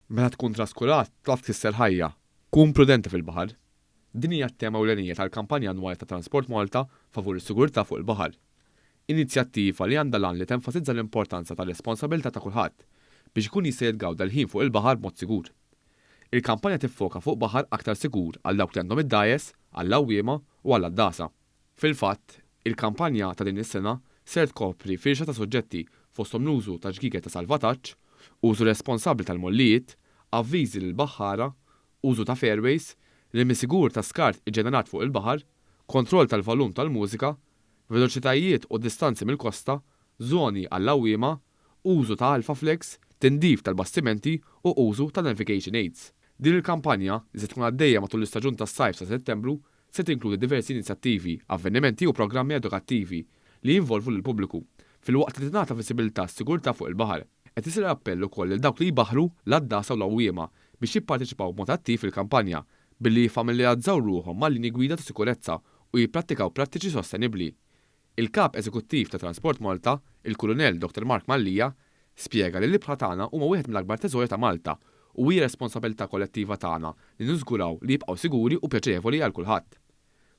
Meta tkun traskurat tlaf tkisser ħajja. Kun prudenti fil-baħar. Din hija t-tema ewlenija tal-kampanja annwali ta' Transport Malta favur is-sigurtà fuq il-baħar. Inizjattiva li għandha lan li tenfasizza l-importanza tal-responsabilità ta' kulħadd biex ikun jista' jitgawda l-ħin fuq il-baħar b'mod sigur. Il-kampanja tiffoka fuq baħar aktar sigur għal dawk li għandhom id-dajes, għall-awwiema u għall-addasa. Fil-fatt, il-kampanja ta' din is-sena ser tkopri firxa ta' suġġetti fosthom l-użu ta' ġgiget ta' salvataġġ, użu responsabbli tal-mollijiet, avviżi lil baħħara, użu ta' fairways, limmi sigur ta' skart iġġenerat fuq il-baħar, kontroll tal-volum tal-mużika, veloċitajiet u distanzi mill-kosta, żoni għall-awwiema, użu ta' Alpha Flex, tindif tal-bastimenti u użu ta' navigation aids. Din il-kampanja li se tkun għaddejja matul l-istaġun tas-sajf sa' Settembru se tinkludi diversi inizjattivi, avvenimenti u programmi edukattivi li jinvolvu lill-pubbliku fil-waqt li tingħata viżibilità s-sigurtà fuq il-baħar. Qed isir appell ukoll lil dawk li jbaħħru l-addasa u l-awwiema biex jipparteċipaw b'mod attiv fil-kampanja billi jiffamiljarizzaw ruhom mal-linji gwida ta' sikurezza u jipprattikaw prattiċi sostenibbli. Il-Kap Eżekuttiv ta' Transport Malta, il-Kulunell Dr. Mark Mallija, spjega li l-ibħra tagħna huma wieħed mill-akbar teżori ta' Malta u hija responsabilità kollettiva tagħna li niżguraw li jibqgħu siguri u pjaċevoli għal kulħadd.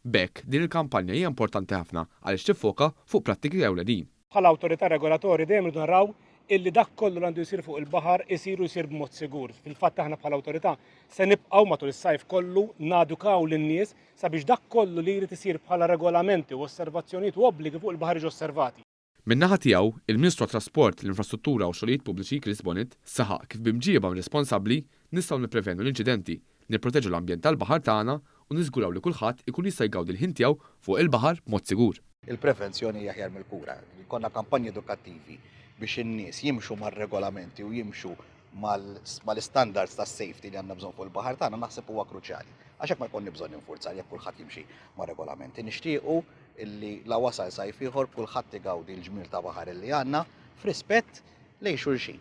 Bekk din il-kampanja hija importanti ħafna għaliex tiffoka fuq prattiki ewlenin. Bħala awtorità regolatori dejjem irridu naraw illi dak kollu għandu jsir fuq il-baħar jsir b'mod sigur. Fil-fatt aħna bħala awtorità se nibqgħu matul is-sajf kollu nadukaw lin-nies sabiex dak kollu li jrid isir bħala regolamenti u osservazzjonijiet u obbligi fuq il-baħar jiġu osservati. Min-naħa tiegħu, il-Ministru tat-Trasport, l-Infrastruttura u Xogħlijiet Pubbliċi Chris Bonnet saħaq kif b'imġieba responsabbli nistgħu nipprevenu l-inċidenti, nipproteġu l-ambjent tal-baħar tagħna u niżguraw li kulħadd ikun jista' jgawdi l-ħin tiegħu fuq il-baħar b'mod sigur. Il-prevenzjoni hija aħjar mill-kura. Konna kampanji edukattivi biex in-nies jimxu mar-regolamenti u jimxu mal-standards tas safety li għandna bżonn fuq il-baħar tagħna naħseb huwa kruċjali. Għax hekk ma jkollni bżonn infurzar jekk kulħadd jimxi mar-regolamenti. Nixtiequ illi la wasal sajf ieħor kulħadd igawdi l-ġmiel ta' baħar illi għandna f'rispett lejn xulxin.